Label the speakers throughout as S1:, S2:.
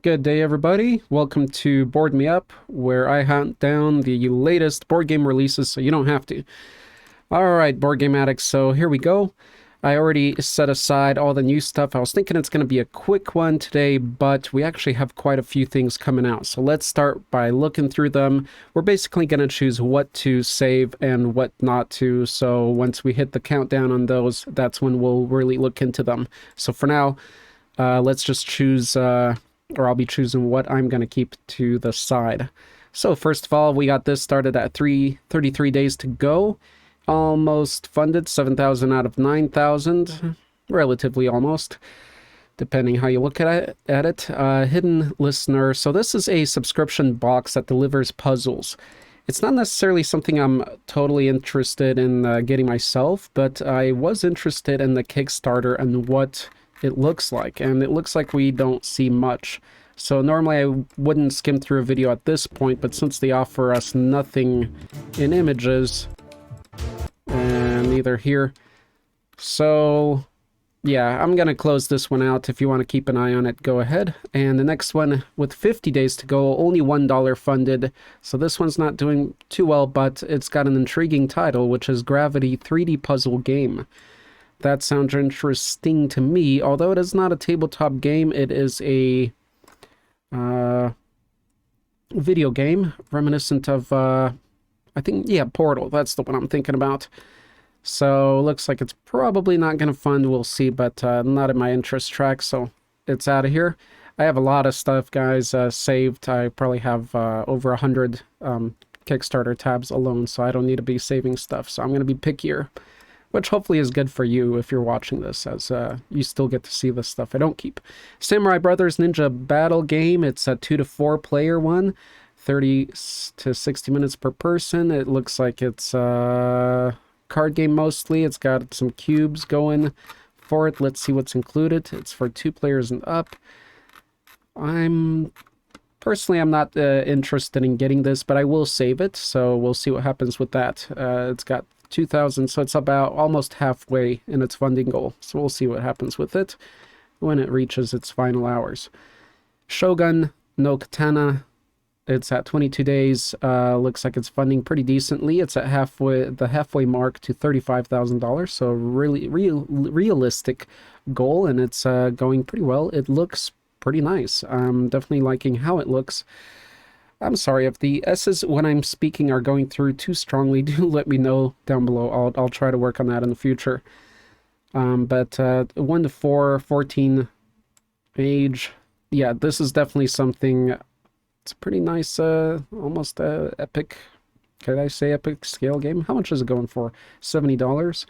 S1: Good day, everybody. Welcome to Board Me Up, where I hunt down the latest board game releases so you don't have to. Alright, board game addicts, so here we go. I already set aside all the new stuff. I was thinking it's going to be a quick one today, but we actually have quite a few things coming out. So let's start by looking through them. We're basically going to choose what to save and what not to. So once we hit the countdown on those, that's when we'll really look into them. So for now, let's just choose... or I'll be choosing what I'm going to keep to the side. So first of all, we got this started at 33 days to go. Almost funded, 7,000 out of 9,000. Relatively almost, depending how you look at it. Hidden listener. So this is a subscription box that delivers puzzles. It's not necessarily something I'm totally interested in getting myself, but I was interested in the Kickstarter and what it looks like, and it looks like we don't see much. So normally I wouldn't skim through a video at this point, but since they offer us nothing in images, and neither here, so yeah, I'm gonna close this one out. If you want to keep an eye on it, go ahead. And the next one, with 50 days to go, only $1 funded, so this one's not doing too well, but it's got an intriguing title, which is Gravity 3D Puzzle Game. That sounds interesting to me. Although it is not a tabletop game, it is a video game reminiscent of, I think, yeah, Portal. That's the one I'm thinking about. So looks like it's probably not going to fund. We'll see, but not in my interest track, so it's out of here. I have a lot of stuff, guys, saved. I probably have over 100 Kickstarter tabs alone, so I don't need to be saving stuff. So I'm going to be pickier, which hopefully is good for you if you're watching this, as you still get to see the stuff I don't keep. Samurai Brothers Ninja Battle Game. It's a 2 to 4 player one, 30 to 60 minutes per person. It looks like it's a card game mostly. It's got some cubes going for it. Let's see what's included. It's for 2 players and up. Personally, I'm not interested in getting this, but I will save it, so we'll see what happens with that. It's got 2,000, so it's about almost halfway in its funding goal. So we'll see what happens with it when it reaches its final hours. Shogun no Katana. It's at 22 days. Looks like it's funding pretty decently. It's at the halfway mark to $35,000. So really realistic goal, and it's going pretty well. It looks pretty nice. I'm definitely liking how it looks. I'm sorry if the S's when I'm speaking are going through too strongly. Do let me know down below. I'll try to work on that in the future. But 1 to 4, 14 age. Yeah, this is definitely something. It's a pretty nice, almost epic. Could I say epic scale game? How much is it going for? $70.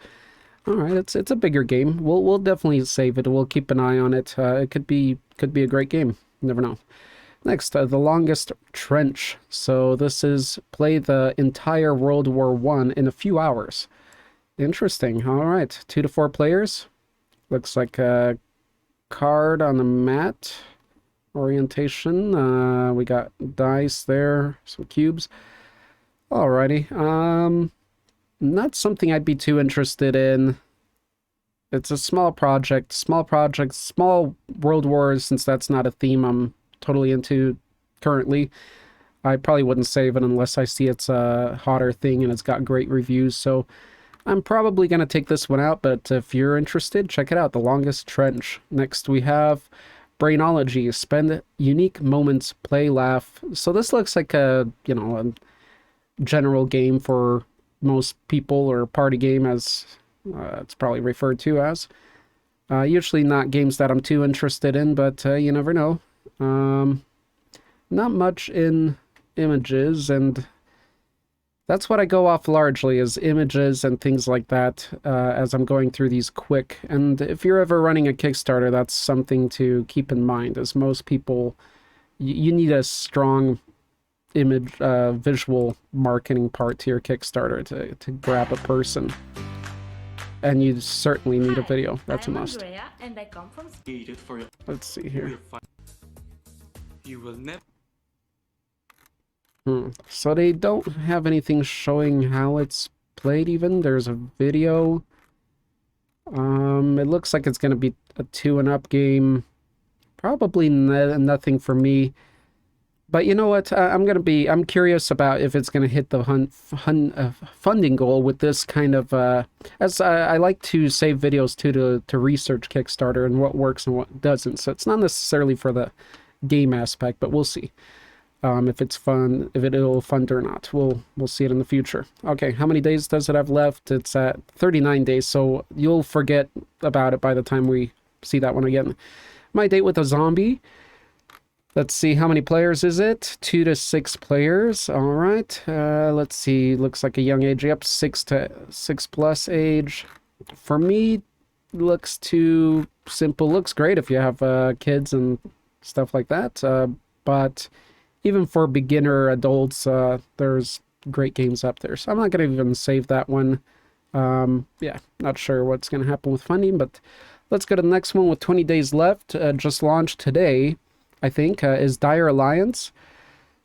S1: All right, it's a bigger game. We'll definitely save it. We'll keep an eye on it. It could be a great game. You never know. Next, The Longest Trench. So this is play the entire World War I in a few hours. Interesting. All right, 2 to 4 players. Looks like a card on the mat. Orientation. We got dice there, some cubes. Alrighty. Not something I'd be too interested in. It's a small project, small World Wars, since that's not a theme I'm totally into currently. I probably wouldn't save it unless I see it's a hotter thing and it's got great reviews, so I'm probably going to take this one out, but if you're interested, check it out, The Longest Trench. Next we have Brainology. Spend unique moments, play, laugh. So this looks like a general game for most people, or party game as it's probably referred to as. Usually not games that I'm too interested in, but you never know. Not much in images, and that's what I go off largely, is images and things like that, as I'm going through these quick. And if you're ever running a Kickstarter, that's something to keep in mind, as most people, you need a strong image, visual marketing part to your Kickstarter to grab a person. And you certainly need a video. That's a must.
S2: Andrea, and I come from...
S1: Let's see here.
S3: You will never.
S1: So they don't have anything showing how it's played even. There's a video. It looks like it's going to be a 2 and up game. probably nothing for me. But you know what? I'm curious about if it's gonna hit the funding goal with this kind of. As I like to save videos too to research Kickstarter and what works and what doesn't. So it's not necessarily for the game aspect, but we'll see. If it's fun, if it'll fund or not. We'll see it in the future. Okay, how many days does it have left? It's at 39 days, so you'll forget about it by the time we see that one again. My date with a zombie. Let's see, how many players is it? 2 to 6 players. All right. Let's see. Looks like a young age. Yep, 6 plus age. For me, looks too simple. Looks great if you have kids and stuff like that. But even for beginner adults, there's great games up there. So I'm not going to even save that one. Yeah, not sure what's going to happen with funding, but let's go to the next one with 20 days left. Just launched today, I think, is Dire Alliance.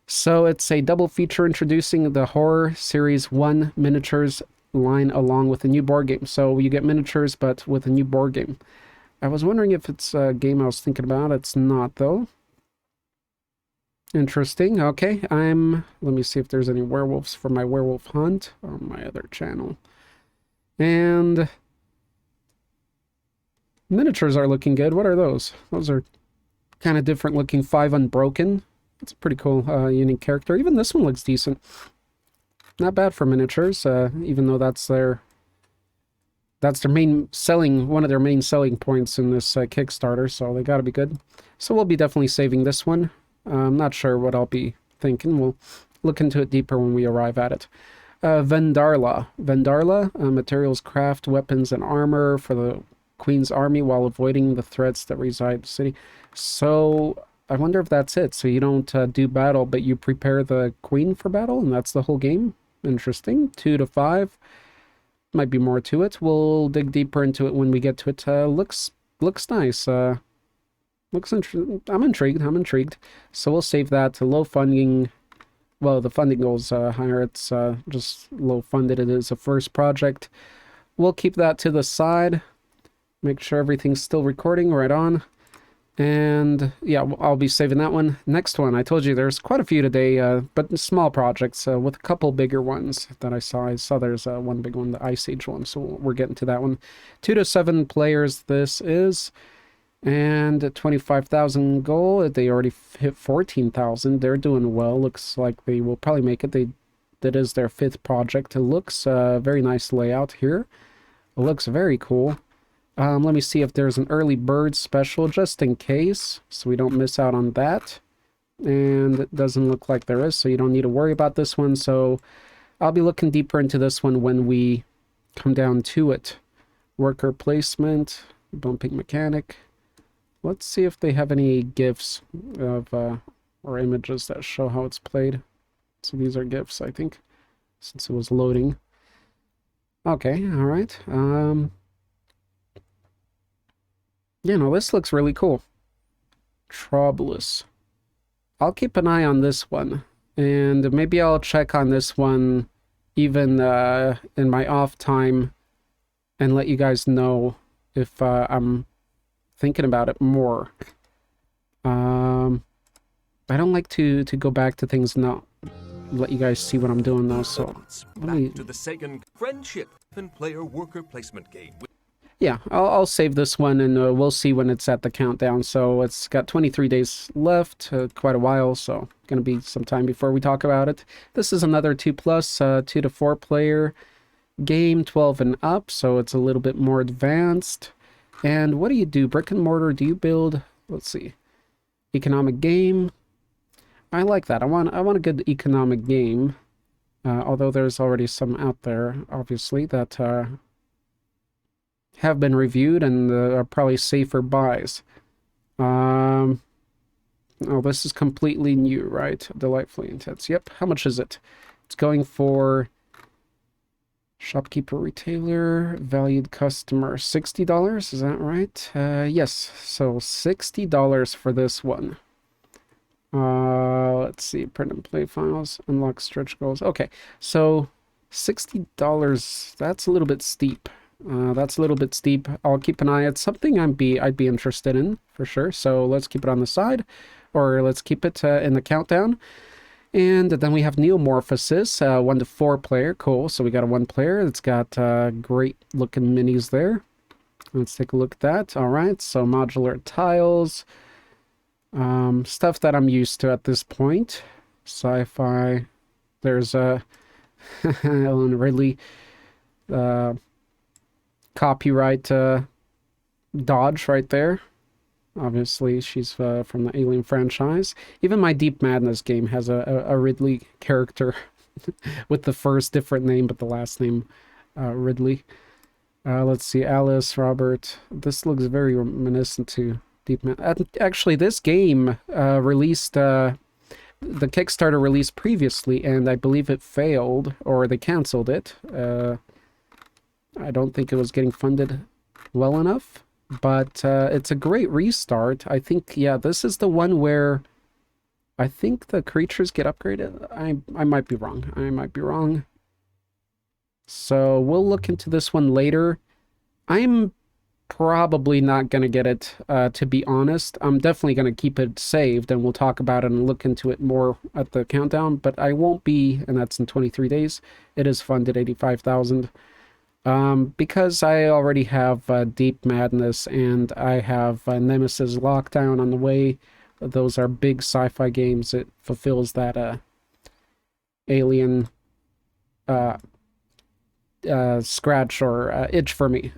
S1: So it's a double feature introducing the horror series 1 miniatures line along with a new board game. So you get miniatures, but with a new board game. I was wondering if it's a game I was thinking about. It's not, though. Interesting. Okay, let me see if there's any werewolves for my werewolf hunt on my other channel. And miniatures are looking good. What are those? Those are kind of different looking. 5 Unbroken. It's a pretty cool, unique character. Even this one looks decent. Not bad for miniatures, even though that's their main selling, one of their main selling points in this Kickstarter, so they gotta be good. So we'll be definitely saving this one. I'm not sure what I'll be thinking. We'll look into it deeper when we arrive at it. Vendarla. Vendarla, materials, craft, weapons, and armor for the Queen's army while avoiding the threats that reside in the city. So I wonder if that's it. So you don't do battle, but you prepare the Queen for battle, and that's the whole game. Interesting. 2 to 5. Might be more to it. We'll dig deeper into it when we get to it. Looks nice. Looks interesting. I'm intrigued. So we'll save that to low funding. Well, the funding goes higher. It's just low funded. It is a first project. We'll keep that to the side. Make sure everything's still recording right on. And yeah, I'll be saving that one. Next one, I told you there's quite a few today, but small projects with a couple bigger ones that I saw. I saw there's one big one, the Ice Age one, so we're getting to that one. 2 to 7 players this is. And 25,000 goal. They already hit 14,000. They're doing well. Looks like they will probably make it. That is their 5th project. It looks very nice layout here. It looks very cool. Let me see if there's an early bird special just in case, so we don't miss out on that. And it doesn't look like there is, so you don't need to worry about this one. So I'll be looking deeper into this one when we come down to it. Worker placement, bumping mechanic. Let's see if they have any GIFs of or images that show how it's played. So these are GIFs, I think, since it was loading. Okay, all right. You know, this looks really cool. Troublous. I'll keep an eye on this one, and maybe I'll check on this one even in my off time and let you guys know if I'm thinking about it more. I don't like to go back to things and not let you guys see what I'm doing though, so let me...
S2: to the second friendship and player worker placement game.
S1: Yeah, I'll save this one, and we'll see when it's at the countdown. So it's got 23 days left, quite a while, so gonna be some time before we talk about it. This is another 2+, 2 to 4 player game, 12 and up, so it's a little bit more advanced. And what do you do? Brick and mortar? Do you build? Let's see. Economic game. I like that. I want a good economic game. Although there's already some out there, obviously, that have been reviewed and are probably safer buys. Oh, this is completely new, right? Delightfully intense. Yep. How much is it? It's going for shopkeeper, retailer, valued customer, $60. Is that right? Yes. So $60 for this one. Let's see. Print and play files. Unlock stretch goals. Okay. So $60. That's a little bit steep. That's a little bit steep. I'll keep an eye. It's something I'd be interested in for sure. So let's keep it on the side, or let's keep it in the countdown. And then we have Neomorphosis, 1 to 4 player. Cool. So we got a 1 player. It's got great looking minis there. Let's take a look at that. All right. So modular tiles, stuff that I'm used to at this point. Sci-fi. There's a Ellen Ridley copyright dodge right there. Obviously, she's from the Alien franchise. Even my Deep Madness game has a Ridley character with the first different name, but the last name Ridley. Let's see, Alice, Robert. This looks very reminiscent to Deep Madness. Actually, this game released... the Kickstarter released previously, and I believe it failed, or they canceled it. I don't think it was getting funded well enough. But it's a great restart. I think, yeah, this is the one where I think the creatures get upgraded. I might be wrong. I might be wrong. So we'll look into this one later. I'm probably not going to get it, to be honest. I'm definitely going to keep it saved, and we'll talk about it and look into it more at the countdown. But I won't be, and that's in 23 days. It is funded 85,000. Because I already have Deep Madness and I have Nemesis Lockdown on the way. Those are big sci-fi games. It fulfills that alien scratch or itch for me.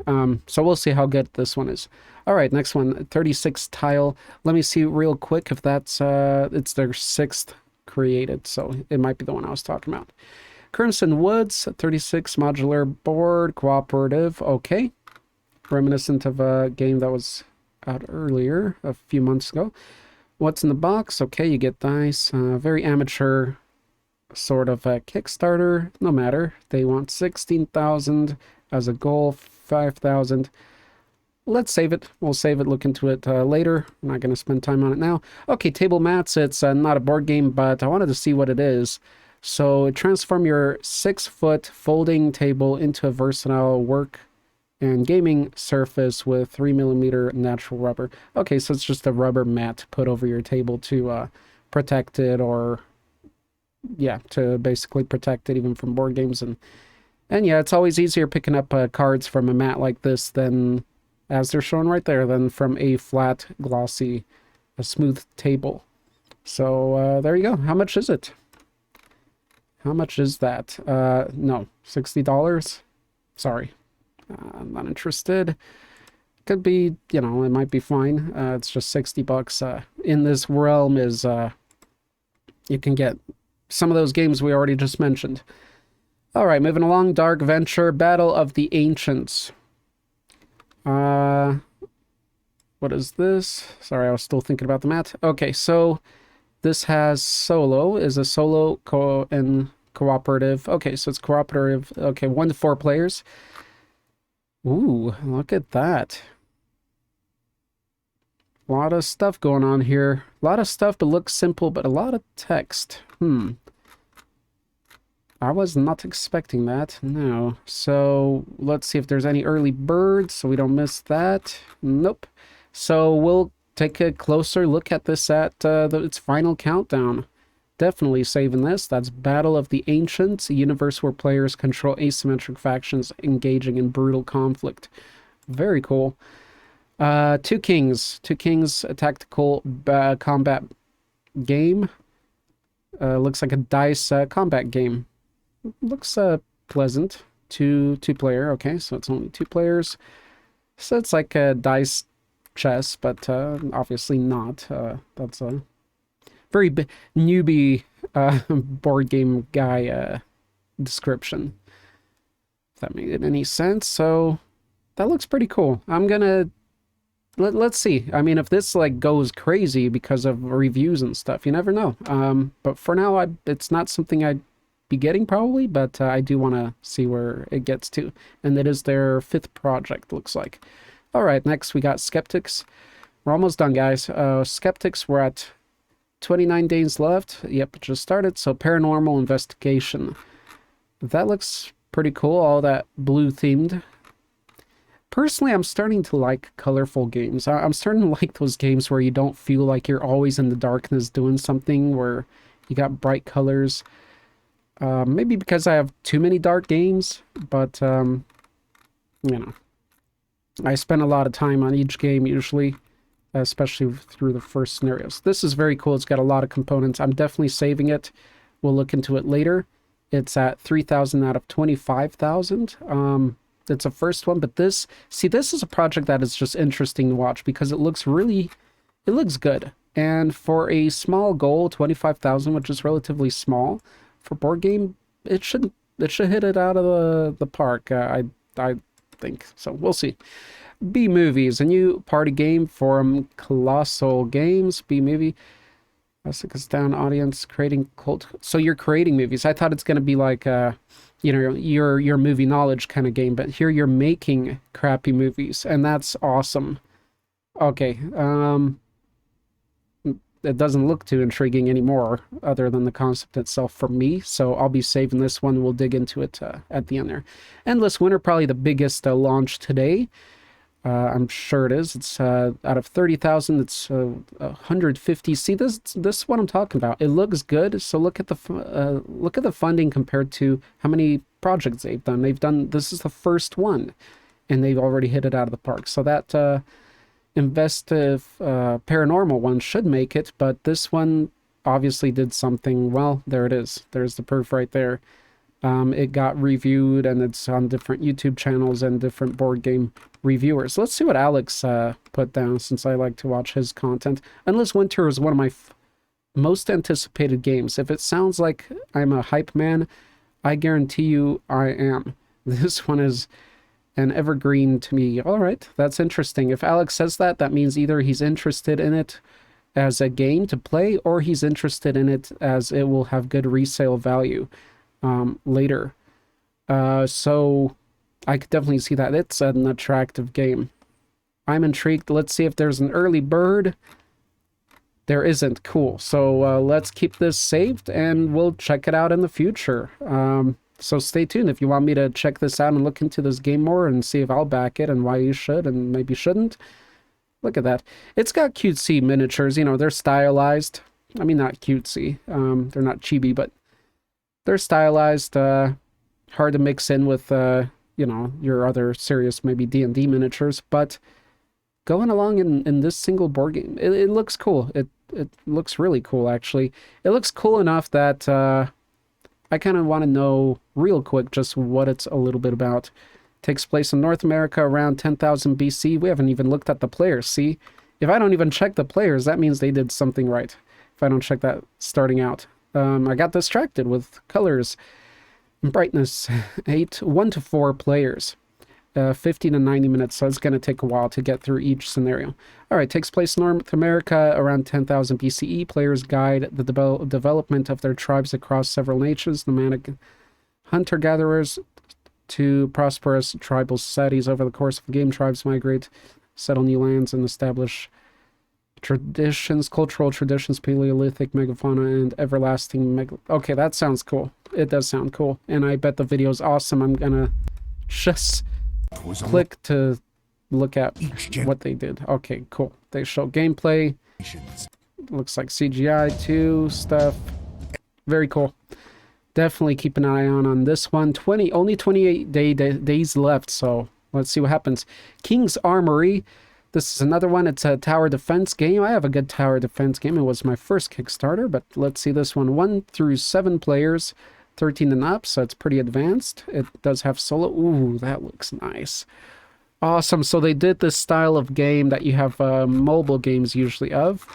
S1: So we'll see how good this one is. All right, next one, 36 tile. Let me see real quick if that's it's their 6th created, so it might be the one I was talking about. Crimson Woods, 36 modular board, cooperative, okay. Reminiscent of a game that was out earlier, a few months ago. What's in the box? Okay, you get dice. Very amateur sort of a Kickstarter, no matter. They want 16,000 as a goal, 5,000. Let's save it. We'll save it, look into it later. I'm not going to spend time on it now. Okay, Table Mats, it's not a board game, but I wanted to see what it is. So transform your 6-foot folding table into a versatile work and gaming surface with 3mm natural rubber. Okay, so it's just a rubber mat put over your table to protect it, or yeah, to basically protect it even from board games. And yeah, it's always easier picking up cards from a mat like this than, as they're shown right there, than from a flat, glossy, a smooth table. So there you go. How much is it? How much is that? No, $60? Sorry. I'm not interested. Could be, you know, it might be fine. It's just $60. In this realm is, you can get some of those games we already just mentioned. All right, moving along. Dark Venture, Battle of the Ancients. What is this? Sorry, I was still thinking about the mat. Okay, so... this has solo, is a solo and cooperative. Okay, so it's cooperative. Okay, 1 to 4 players. Ooh, look at that. A lot of stuff going on here. A lot of stuff that looks simple, but a lot of text. I was not expecting that. No. So let's see if there's any early birds so we don't miss that. Nope. So we'll take a closer look at this at its final countdown. Definitely saving this. That's Battle of the Ancients, a universe where players control asymmetric factions engaging in brutal conflict. Very cool. TorKings, a tactical combat game. Looks like a dice combat game. Looks pleasant. Two player. Okay, so it's only 2 players. So it's like a dice chess, but obviously not. That's a very newbie board game guy description, if that made any sense. So that looks pretty cool. I'm gonna let's see. I mean, if this like goes crazy because of reviews and stuff, you never know. But for now, it's not something I'd be getting probably, but I do want to see where it gets to, and it is their 5th project, looks like. All right, next we got Skeptics. We're almost done, guys. Skeptics, we're at 29 days left. Yep, just started. So paranormal investigation. That looks pretty cool. All that blue themed. Personally, I'm starting to like colorful games. I'm starting to like those games where you don't feel like you're always in the darkness doing something, where you got bright colors. Maybe because I have too many dark games, but, you know, I spend a lot of time on each game usually, especially through the first scenarios. This is very cool. It's got a lot of components. I'm definitely saving it. We'll look into it later. It's at 3,000 out of 25,000. It's a first one, but this is a project that is just interesting to watch because it looks good. And for a small goal, 25,000, which is relatively small for board game, it should hit it out of the park. I think so. We'll see. B Movies, a new party game from Colossal Games. B Movie. Classic down audience creating cult. So you're creating movies. I thought it's gonna be like you know, your movie knowledge kind of game, but here you're making crappy movies, and that's awesome. Okay, it doesn't look too intriguing anymore, other than the concept itself for me, so I'll be saving this one. We'll dig into it at the end there. Endless Winter, probably the biggest launch today. I'm sure it is. It's out of 30,000, it's 150. See, this is what I'm talking about. It looks good. So look at the funding compared to how many projects they've done. This is the first one, and they've already hit it out of the park. So that investive paranormal one should make it, but this one obviously did something. Well, there it is. There's the proof right there. It got reviewed, and it's on different YouTube channels and different board game reviewers. Let's see what Alex put down, since I like to watch his content. Endless Winter is one of my most anticipated games. If it sounds like I'm a hype man, I guarantee you I am. This one is an evergreen to me. All right, that's interesting. If Alex says that, that means either he's interested in it as a game to play, or he's interested in it as it will have good resale value later. So I could definitely see that. It's an attractive game. I'm intrigued. Let's see if there's an early bird. There isn't. Cool. So let's keep this saved, and we'll check it out in the future. So stay tuned if you want me to check this out and look into this game more and see if I'll back it and why you should and maybe shouldn't. Look at that. It's got cutesy miniatures. You know, they're stylized. I mean, not cutesy. They're not chibi, but they're stylized. Hard to mix in with, you know, your other serious, maybe D&D miniatures, but going along in this single board game, it looks cool. It looks really cool, actually. It looks cool enough that I kind of want to know real quick just what it's a little bit about. Takes place in North America around 10,000 BC. We haven't even looked at the players. See, if I don't even check the players, that means they did something right. If I don't check that starting out. I got distracted with colors and brightness. 1 to 4 players. 50 to 90 minutes, so it's going to take a while to get through each scenario. All right, takes place in North America around 10,000 BCE. Players guide the development of their tribes across several nations, nomadic hunter-gatherers to prosperous tribal societies. Over the course of the game, tribes migrate, settle new lands, and establish traditions, cultural traditions, Paleolithic megafauna, and everlasting Okay, that sounds cool. It does sound cool, and I bet the video's awesome. I'm gonna just click to look at what they did. Okay, cool. They show gameplay. Looks like CGI too, stuff. Very cool. Definitely keep an eye on this one. Only 28 days left, so let's see what happens. King's Armory. This is another one. It's a tower defense game. I have a good tower defense game. It was my first Kickstarter, but let's see this one. 1 through 7 players, 13 and up, so it's pretty advanced. It does have solo. Ooh, that looks nice. Awesome. So they did this style of game that you have mobile games usually of,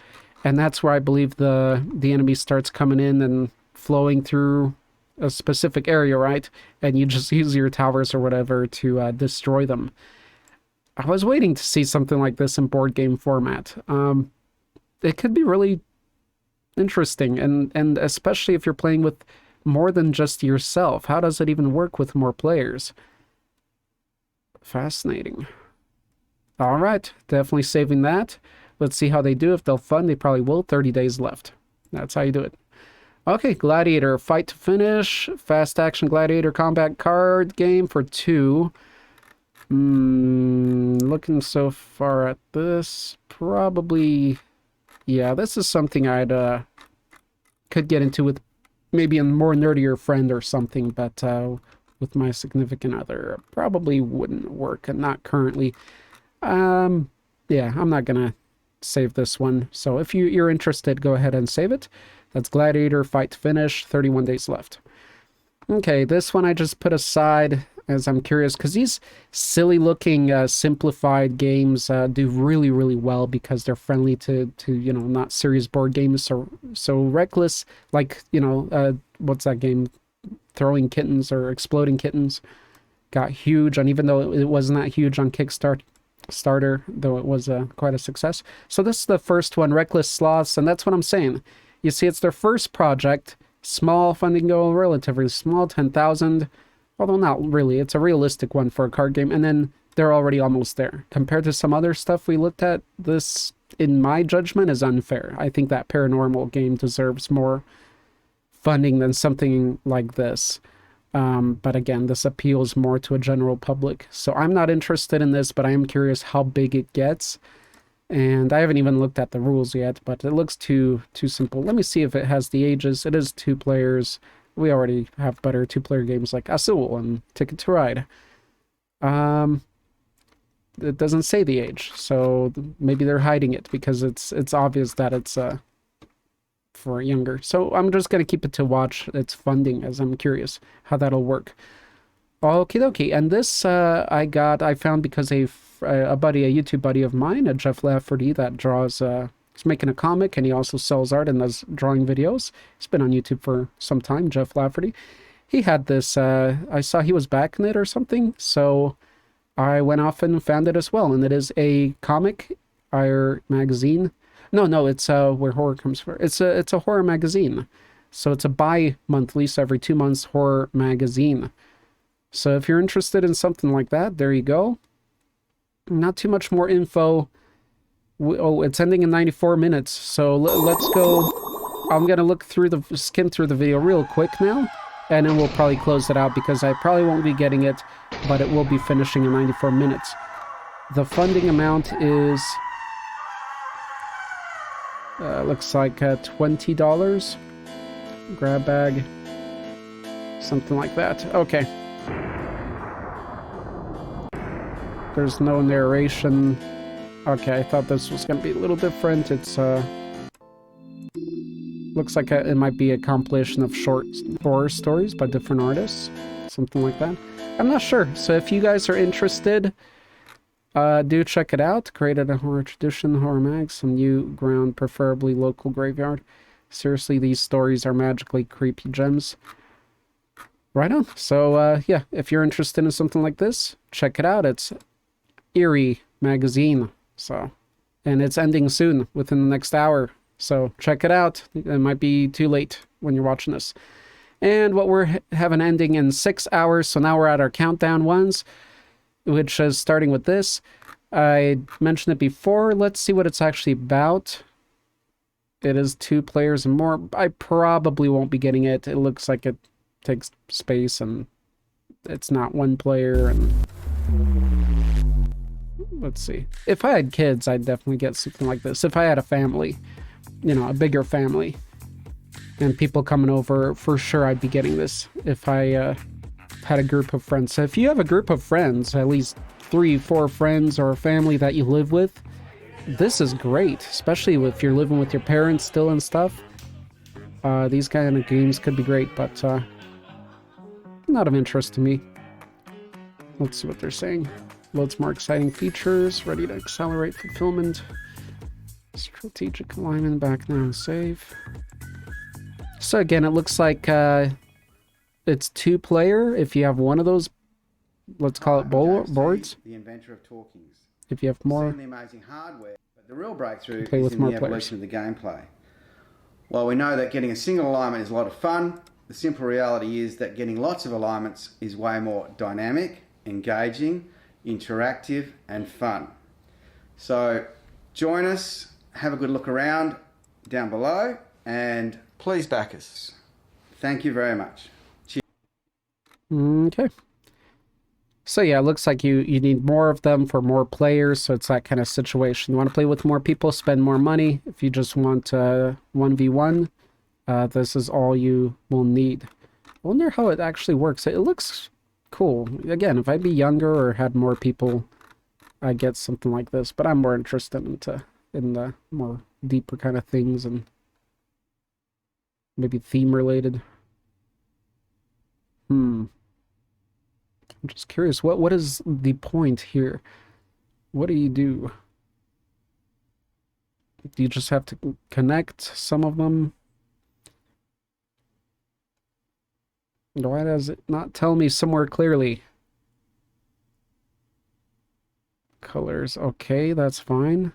S1: and that's where I believe the enemy starts coming in and flowing through a specific area, right? And you just use your towers or whatever to destroy them. I was waiting to see something like this in board game format. It could be really interesting, and especially if you're playing with more than just yourself. How does it even work with more players? Fascinating. All right, definitely saving that. Let's see how they do. If they'll fund, they probably will. 30 days left. That's how you do it. Okay, Gladiator, fight to finish. Fast action Gladiator combat card game for 2. Looking so far at this, probably, yeah, this is something I'd could get into with maybe a more nerdier friend or something, but with my significant other, probably wouldn't work, and not currently. Yeah, I'm not gonna save this one. So if you're interested, go ahead and save it. That's Gladiator Fight to Finish, 31 days left. Okay, this one I just put aside as I'm curious, because these silly looking simplified games do really, really well because they're friendly to you know, not serious board games. So Reckless, like, you know, what's that game? Throwing Kittens or Exploding Kittens got huge, and even though it wasn't that huge on Kickstarter, though it was quite a success. So this is the first one, Reckless Sloths, and that's what I'm saying. You see, it's their first project. Small funding goal, relatively small, 10,000. Although not really, it's a realistic one for a card game. And then they're already almost there. Compared to some other stuff we looked at, this, in my judgment, is unfair. I think that paranormal game deserves more funding than something like this. But again, this appeals more to a general public. So I'm not interested in this, but I am curious how big it gets. And I haven't even looked at the rules yet, but it looks too simple. Let me see if it has the ages. It is 2 players. We already have better 2-player games like Azul and Ticket to Ride. It doesn't say the age, so maybe they're hiding it because it's obvious that it's for younger. So I'm just gonna keep it to watch its funding, as I'm curious how that'll work. Okie dokie, and this I found because a YouTube buddy of mine, Jeff Lafferty, that draws, he's making a comic, and he also sells art and does drawing videos. He's been on YouTube for some time, Jeff Lafferty. He had this, I saw he was back in it or something, so I went off and found it as well, and it is a comic, magazine. No, it's where horror comes from. It's a horror magazine, so it's a bi-monthly, so every 2 months horror magazine. So if you're interested in something like that, there you go. Not too much more info. Oh, it's ending in 94 minutes. So let's go. I'm going to skim through the video real quick now. And then we'll probably close it out because I probably won't be getting it, but it will be finishing in 94 minutes. The funding amount is, looks like $20. Grab bag. Something like that. Okay. There's no narration. Okay, I thought this was going to be a little different. It's, looks like it might be a compilation of short horror stories by different artists. Something like that. I'm not sure. So if you guys are interested, do check it out. Created a horror tradition, horror mag, some new ground, preferably local graveyard. Seriously, these stories are magically creepy gems. Right on. So, yeah, if you're interested in something like this, check it out. It's Eerie magazine. So, and it's ending soon, within the next hour. So check it out. It might be too late when you're watching this. And what we're having ending in 6 hours. So now we're at our countdown ones, which is starting with this. I mentioned it before. Let's see what it's actually about. It is 2 players and more. I probably won't be getting it. It looks like it takes space and it's not 1 player. And let's see. If I had kids, I'd definitely get something like this. If I had a family, you know, a bigger family and people coming over, for sure I'd be getting this if I had a group of friends. So if you have a group of friends, at least 3-4 friends or a family that you live with, this is great, especially if you're living with your parents still and stuff. These kind of games could be great, but not of interest to me. Let's see what they're saying. Loads more exciting features, ready to accelerate fulfillment. Strategic alignment, back now, save. So again, it looks like it's 2-player. If you have one of those, let's call it boards.
S4: The inventor of TorKings.
S1: If you have more,
S4: Seen the amazing hardware, but the real breakthrough
S1: play
S4: is
S1: with
S4: in
S1: more
S4: the
S1: players.
S4: evolution of the gameplay. While we know that getting a single alignment is a lot of fun, the simple reality is that getting lots of alignments is way more dynamic, engaging, interactive, and fun. So join us, have a good look around down below, and please back us. Thank you very much. Cheers.
S1: Okay. So yeah, it looks like you need more of them for more players, so it's that kind of situation. You want to play with more people, spend more money. If you just want 1v1, this is all you will need. I wonder how it actually works. It looks cool. Again, if I'd be younger or had more people, I'd get something like this, but I'm more interested in the more deeper kind of things and maybe theme related. I'm just curious, what is the point here? What do you do? Do you just have to connect some of them? Why does it not tell me somewhere clearly? Colors, okay, that's fine.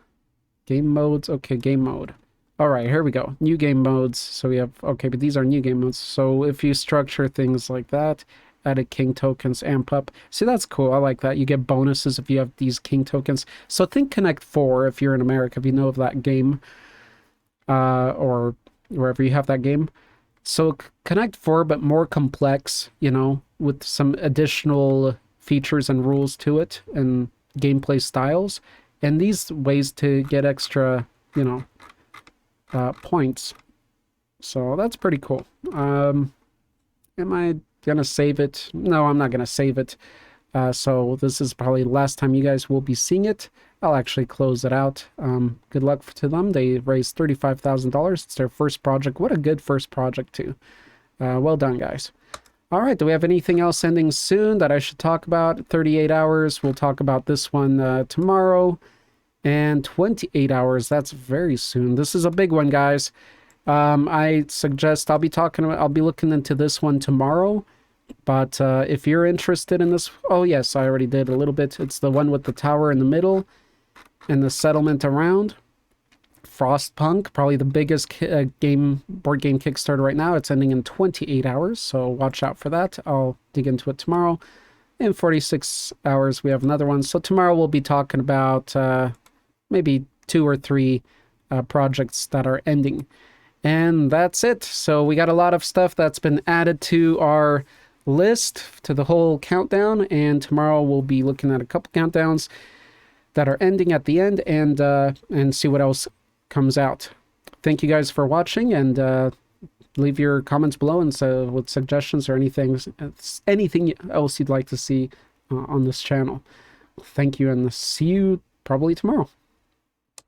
S1: Game modes, okay, game mode. All right, here we go. New game modes. So we have, okay, but these are new game modes. So if you structure things like that, added king tokens, amp up. See, that's cool. I like that. You get bonuses if you have these king tokens. So think Connect 4 if you're in America, if you know of that game, or wherever you have that game. So Connect 4, but more complex, you know, with some additional features and rules to it and gameplay styles. And these ways to get extra, you know, points. So that's pretty cool. Am I gonna save it? No, I'm not gonna save it. So this is probably the last time you guys will be seeing it. I'll actually close it out. Good luck to them. They raised $35,000. It's their first project. What a good first project too. Well done, guys. All right, do we have anything else ending soon that I should talk about? 38 hours. We'll talk about this one tomorrow. And 28 hours. That's very soon. This is a big one, guys. I suggest I'll be looking into this one tomorrow. But if you're interested in this, oh yes, I already did a little bit. It's the one with the tower in the middle and the settlement around. Frostpunk, probably the biggest board game Kickstarter right now. It's ending in 28 hours, so watch out for that. I'll dig into it tomorrow. In 46 hours, we have another one. So tomorrow we'll be talking about maybe 2 or 3 projects that are ending. And that's it. So we got a lot of stuff that's been added to our list, to the whole countdown, and tomorrow we'll be looking at a couple countdowns that are ending at the end and see what else comes out. Thank you guys for watching, and leave your comments below and so with suggestions or anything else you'd like to see on this channel. Thank you, and see you probably tomorrow.